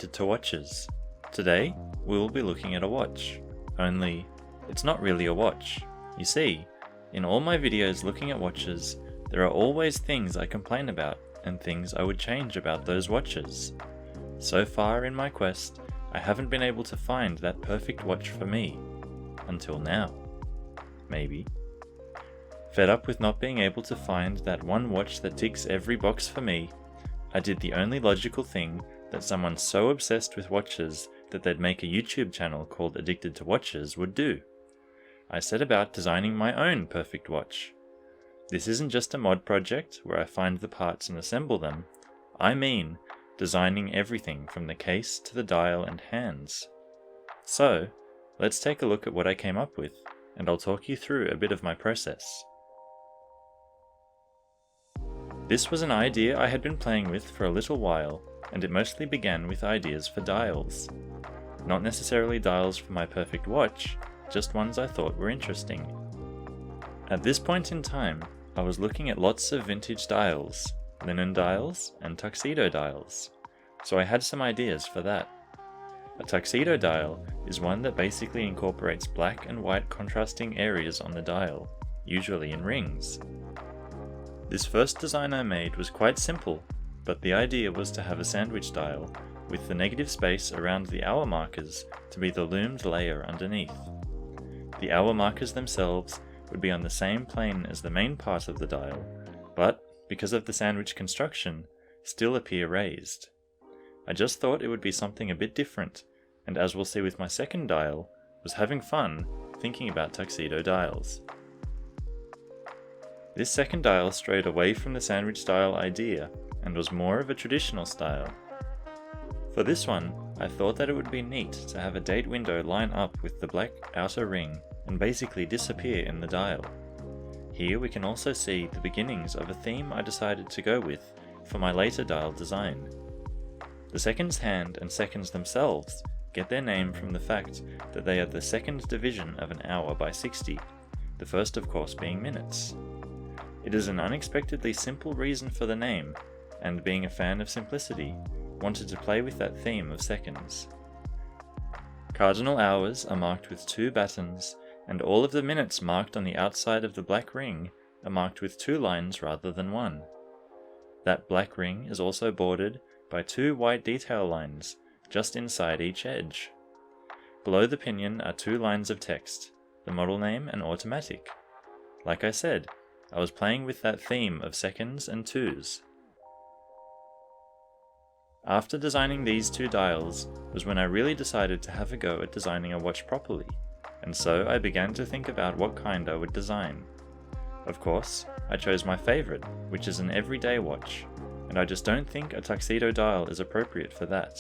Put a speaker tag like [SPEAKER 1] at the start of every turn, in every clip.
[SPEAKER 1] Addicted to Watches. Today, we will be looking at a watch. Only, it's not really a watch. You see, in all my videos looking at watches, there are always things I complain about and things I would change about those watches. So far in my quest, I haven't been able to find that perfect watch for me. Until now. Maybe. Fed up with not being able to find that one watch that ticks every box for me, I did the only logical thing that someone so obsessed with watches that they'd make a YouTube channel called Addicted to Watches would do. I set about designing my own perfect watch. This isn't just a mod project where I find the parts and assemble them. I mean, designing everything from the case to the dial and hands. So, let's take a look at what I came up with, and I'll talk you through a bit of my process. This was an idea I had been playing with for a little while, and it mostly began with ideas for dials. Not necessarily dials for my perfect watch, just ones I thought were interesting. At this point in time, I was looking at lots of vintage dials, linen dials and tuxedo dials, so I had some ideas for that. A tuxedo dial is one that basically incorporates black and white contrasting areas on the dial, usually in rings. This first design I made was quite simple, but the idea was to have a sandwich dial, with the negative space around the hour markers to be the loomed layer underneath. The hour markers themselves would be on the same plane as the main part of the dial, but, because of the sandwich construction, still appear raised. I just thought it would be something a bit different, and as we'll see with my second dial, was having fun thinking about tuxedo dials. This second dial strayed away from the sandwich dial idea and was more of a traditional style. For this one, I thought that it would be neat to have a date window line up with the black outer ring and basically disappear in the dial. Here we can also see the beginnings of a theme I decided to go with for my later dial design. The seconds hand and seconds themselves get their name from the fact that they are the second division of an hour by 60, the first of course being minutes. It is an unexpectedly simple reason for the name, and being a fan of simplicity, wanted to play with that theme of seconds. Cardinal hours are marked with 2 battens, and all of the minutes marked on the outside of the black ring are marked with 2 lines rather than 1. That black ring is also bordered by 2 white detail lines, just inside each edge. Below the pinion are 2 lines of text, the model name and automatic. Like I said, I was playing with that theme of seconds and 2s. After designing these 2 dials was when I really decided to have a go at designing a watch properly, and so I began to think about what kind I would design. Of course, I chose my favourite, which is an everyday watch, and I just don't think a tuxedo dial is appropriate for that.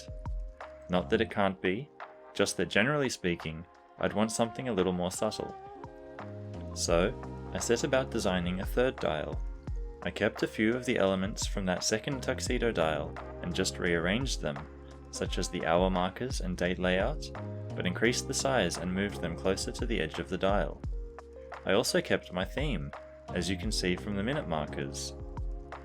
[SPEAKER 1] Not that it can't be, just that generally speaking, I'd want something a little more subtle. So, I set about designing a third dial. I kept a few of the elements from that second tuxedo dial and just rearranged them, such as the hour markers and date layout, but increased the size and moved them closer to the edge of the dial. I also kept my theme, as you can see from the minute markers.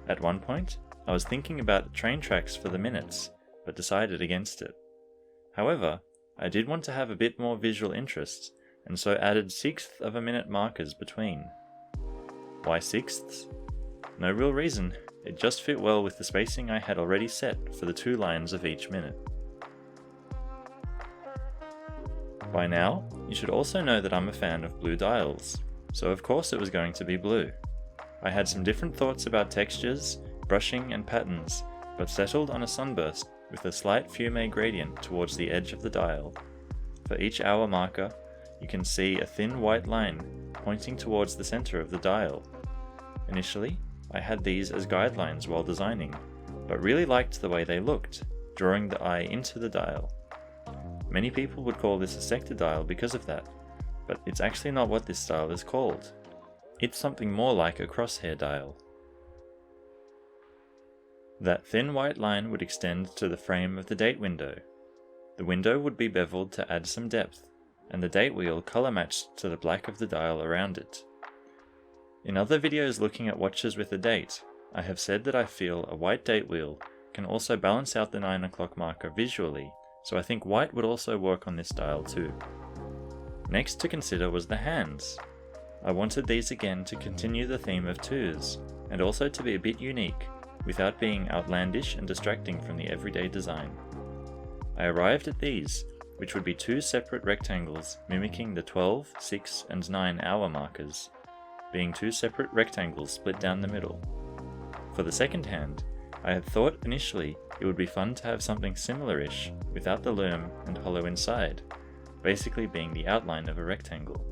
[SPEAKER 1] At one point, I was thinking about train tracks for the minutes, but decided against it. However, I did want to have a bit more visual interest, and so added 1/6 of a minute markers between. Why 1/6? No real reason, it just fit well with the spacing I had already set for the 2 lines of each minute. By now, you should also know that I'm a fan of blue dials, so of course it was going to be blue. I had some different thoughts about textures, brushing and patterns, but settled on a sunburst with a slight fume gradient towards the edge of the dial. For each hour marker, you can see a thin white line pointing towards the center of the dial. Initially, I had these as guidelines while designing, but really liked the way they looked, drawing the eye into the dial. Many people would call this a sector dial because of that, but it's actually not what this style is called. It's something more like a crosshair dial. That thin white line would extend to the frame of the date window. The window would be beveled to add some depth, and the date wheel color matched to the black of the dial around it. In other videos looking at watches with a date, I have said that I feel a white date wheel can also balance out the 9 o'clock marker visually, so I think white would also work on this dial too. Next to consider was the hands. I wanted these again to continue the theme of 2s, and also to be a bit unique, without being outlandish and distracting from the everyday design. I arrived at these, which would be 2 separate rectangles mimicking the 12, 6, and 9 hour markers, being 2 separate rectangles split down the middle. For the second hand, I had thought initially it would be fun to have something similar-ish without the loom and hollow inside, basically being the outline of a rectangle.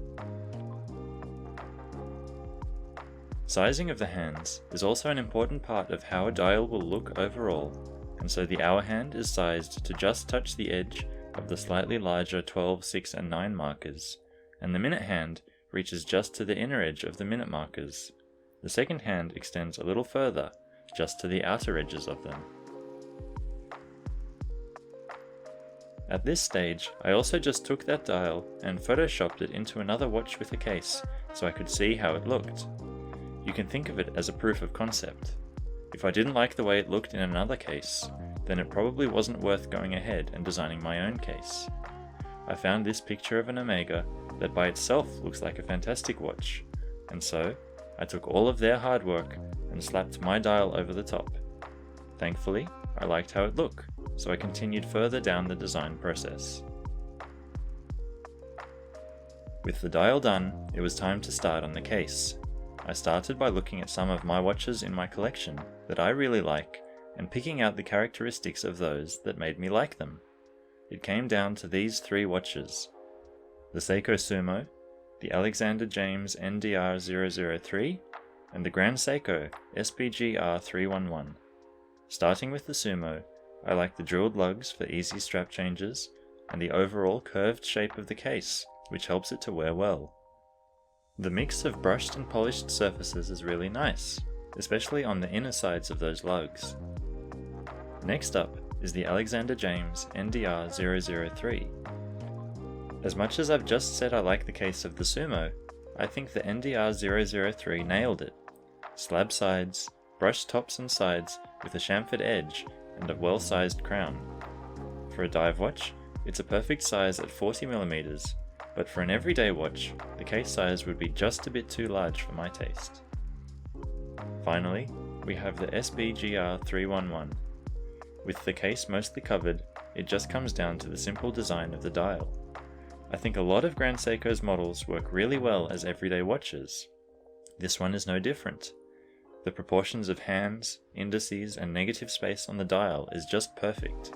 [SPEAKER 1] Sizing of the hands is also an important part of how a dial will look overall, and so the hour hand is sized to just touch the edge of the slightly larger 12, 6, and 9 markers, and the minute hand reaches just to the inner edge of the minute markers. The second hand extends a little further, just to the outer edges of them. At this stage, I also just took that dial and photoshopped it into another watch with a case, so I could see how it looked. You can think of it as a proof of concept. If I didn't like the way it looked in another case, then it probably wasn't worth going ahead and designing my own case. I found this picture of an Omega that by itself looks like a fantastic watch, and so I took all of their hard work and slapped my dial over the top. Thankfully, I liked how it looked, so I continued further down the design process. With the dial done, it was time to start on the case. I started by looking at some of my watches in my collection that I really like and picking out the characteristics of those that made me like them. It came down to these 3 watches: the Seiko Sumo, the Alexander James NDR003, and the Grand Seiko SBGR311. Starting with the Sumo, I like the drilled lugs for easy strap changes, and the overall curved shape of the case, which helps it to wear well. The mix of brushed and polished surfaces is really nice, especially on the inner sides of those lugs. Next up is the Alexander James NDR003. As much as I've just said I like the case of the Sumo, I think the NDR003 nailed it. Slab sides, brushed tops and sides with a chamfered edge, and a well-sized crown. For a dive watch, it's a perfect size at 40mm, but for an everyday watch, the case size would be just a bit too large for my taste. Finally, we have the SBGR311. With the case mostly covered, it just comes down to the simple design of the dial. I think a lot of Grand Seiko's models work really well as everyday watches. This one is no different. The proportions of hands, indices, and negative space on the dial is just perfect.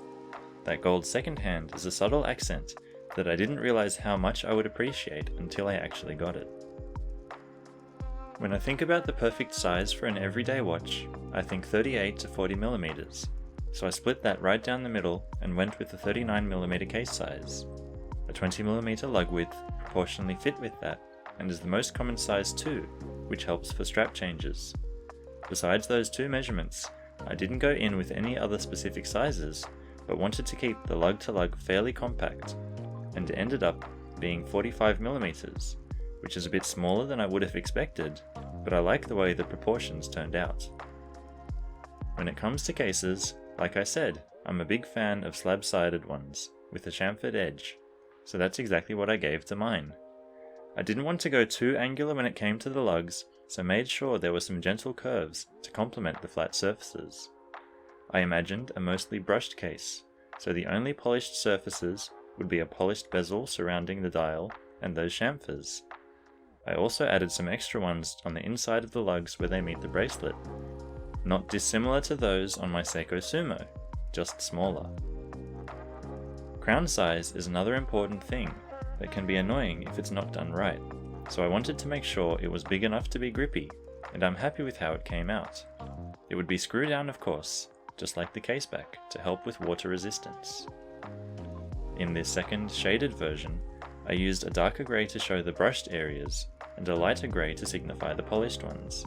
[SPEAKER 1] That gold second hand is a subtle accent that I didn't realize how much I would appreciate until I actually got it. When I think about the perfect size for an everyday watch, I think 38 to 40mm, so I split that right down the middle and went with the 39mm case size. A 20mm lug width proportionally fit with that, and is the most common size too, which helps for strap changes. Besides those 2 measurements, I didn't go in with any other specific sizes, but wanted to keep the lug-to-lug fairly compact, and it ended up being 45mm, which is a bit smaller than I would have expected, but I like the way the proportions turned out. When it comes to cases, like I said, I'm a big fan of slab-sided ones, with a chamfered edge, so that's exactly what I gave to mine. I didn't want to go too angular when it came to the lugs, so made sure there were some gentle curves to complement the flat surfaces. I imagined a mostly brushed case, so the only polished surfaces would be a polished bezel surrounding the dial and those chamfers. I also added some extra ones on the inside of the lugs where they meet the bracelet, not dissimilar to those on my Seiko Sumo, just smaller. Crown size is another important thing that can be annoying if it's not done right, so I wanted to make sure it was big enough to be grippy, and I'm happy with how it came out. It would be screw down of course, just like the case back, to help with water resistance. In this second shaded version, I used a darker grey to show the brushed areas, and a lighter grey to signify the polished ones.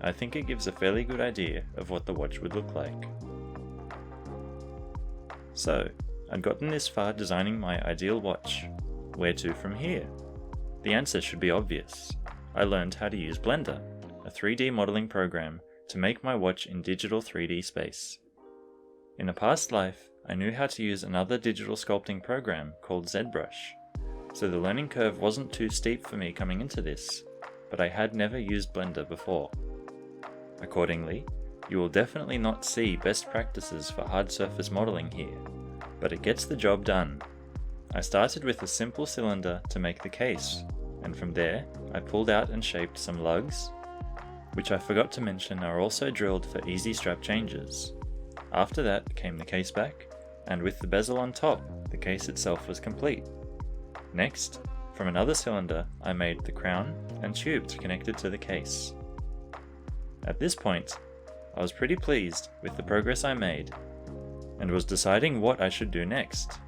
[SPEAKER 1] I think it gives a fairly good idea of what the watch would look like. So, I'd gotten this far designing my ideal watch. Where to from here? The answer should be obvious. I learned how to use Blender, a 3D modeling program, to make my watch in digital 3D space. In a past life, I knew how to use another digital sculpting program called ZBrush, so the learning curve wasn't too steep for me coming into this, but I had never used Blender before. Accordingly, you will definitely not see best practices for hard surface modeling here, but it gets the job done. I started with a simple cylinder to make the case, and from there I pulled out and shaped some lugs, which I forgot to mention are also drilled for easy strap changes. After that came the case back, and with the bezel on top, the case itself was complete. Next, from another cylinder, I made the crown and tubes connected to the case. At this point, I was pretty pleased with the progress I made, and was deciding what I should do next.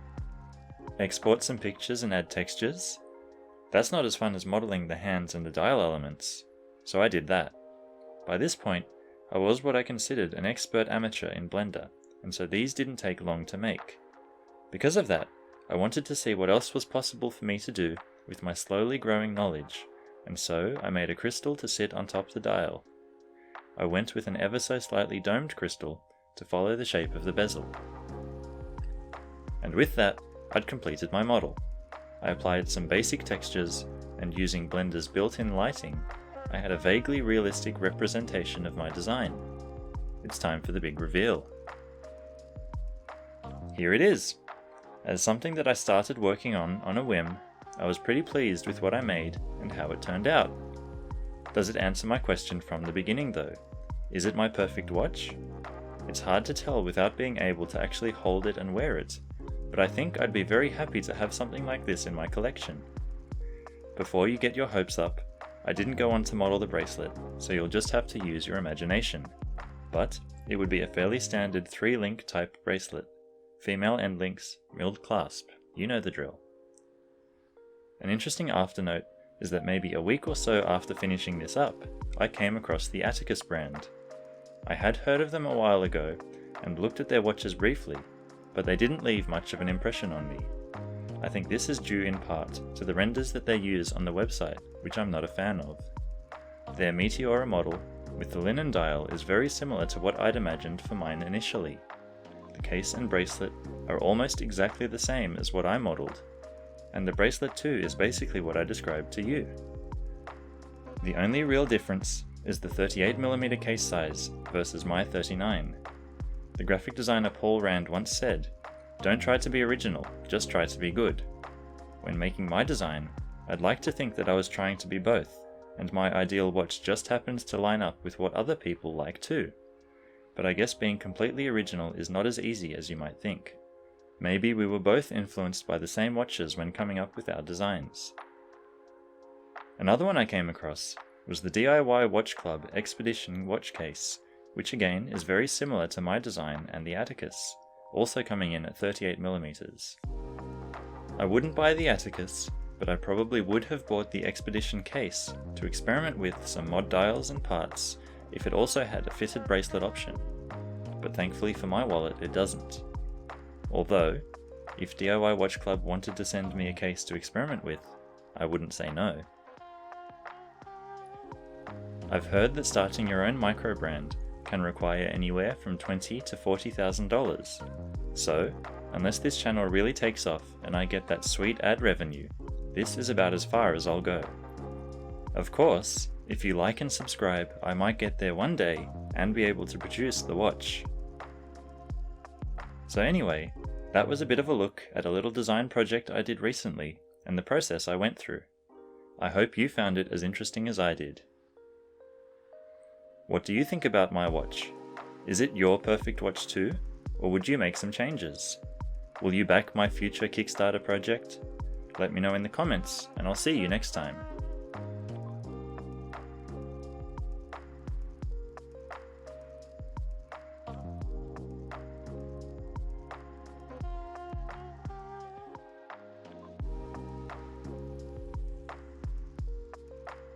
[SPEAKER 1] Export some pictures and add textures? That's not as fun as modeling the hands and the dial elements, so I did that. By this point, I was what I considered an expert amateur in Blender, and so these didn't take long to make. Because of that, I wanted to see what else was possible for me to do with my slowly growing knowledge, and so I made a crystal to sit on top the dial. I went with an ever so slightly domed crystal to follow the shape of the bezel. And with that, I'd completed my model. I applied some basic textures, and using Blender's built-in lighting, I had a vaguely realistic representation of my design. It's time for the big reveal. Here it is! As something that I started working on a whim, I was pretty pleased with what I made and how it turned out. Does it answer my question from the beginning though? Is it my perfect watch? It's hard to tell without being able to actually hold it and wear it, but I think I'd be very happy to have something like this in my collection. Before you get your hopes up, I didn't go on to model the bracelet, so you'll just have to use your imagination. But it would be a fairly standard 3-link type bracelet. Female end links, milled clasp, you know the drill. An interesting afternote is that maybe a week or so after finishing this up, I came across the Atticus Brand. I had heard of them a while ago and looked at their watches briefly, but they didn't leave much of an impression on me. I think this is due in part to the renders that they use on the website, which I'm not a fan of. Their Meteora model with the linen dial is very similar to what I'd imagined for mine initially. The case and bracelet are almost exactly the same as what I modeled, and the bracelet too is basically what I described to you. The only real difference is the 38mm case size versus my 39. The graphic designer Paul Rand once said, "Don't try to be original, just try to be good." When making my design, I'd like to think that I was trying to be both, and my ideal watch just happens to line up with what other people like too. But I guess being completely original is not as easy as you might think. Maybe we were both influenced by the same watches when coming up with our designs. Another one I came across was the DIY Watch Club Expedition watch case, which again is very similar to my design and the Atticus, also coming in at 38mm. I wouldn't buy the Atticus, but I probably would have bought the Expedition case to experiment with some mod dials and parts if it also had a fitted bracelet option, but thankfully for my wallet it doesn't. Although, if DIY Watch Club wanted to send me a case to experiment with, I wouldn't say no. I've heard that starting your own micro brand can require anywhere from $20,000 to $40,000, so unless this channel really takes off and I get that sweet ad revenue, this is about as far as I'll go. Of course, if you like and subscribe, I might get there one day and be able to produce the watch. So anyway, that was a bit of a look at a little design project I did recently and the process I went through. I hope you found it as interesting as I did. What do you think about my watch? Is it your perfect watch too, or would you make some changes? Will you back my future Kickstarter project? Let me know in the comments, and I'll see you next time.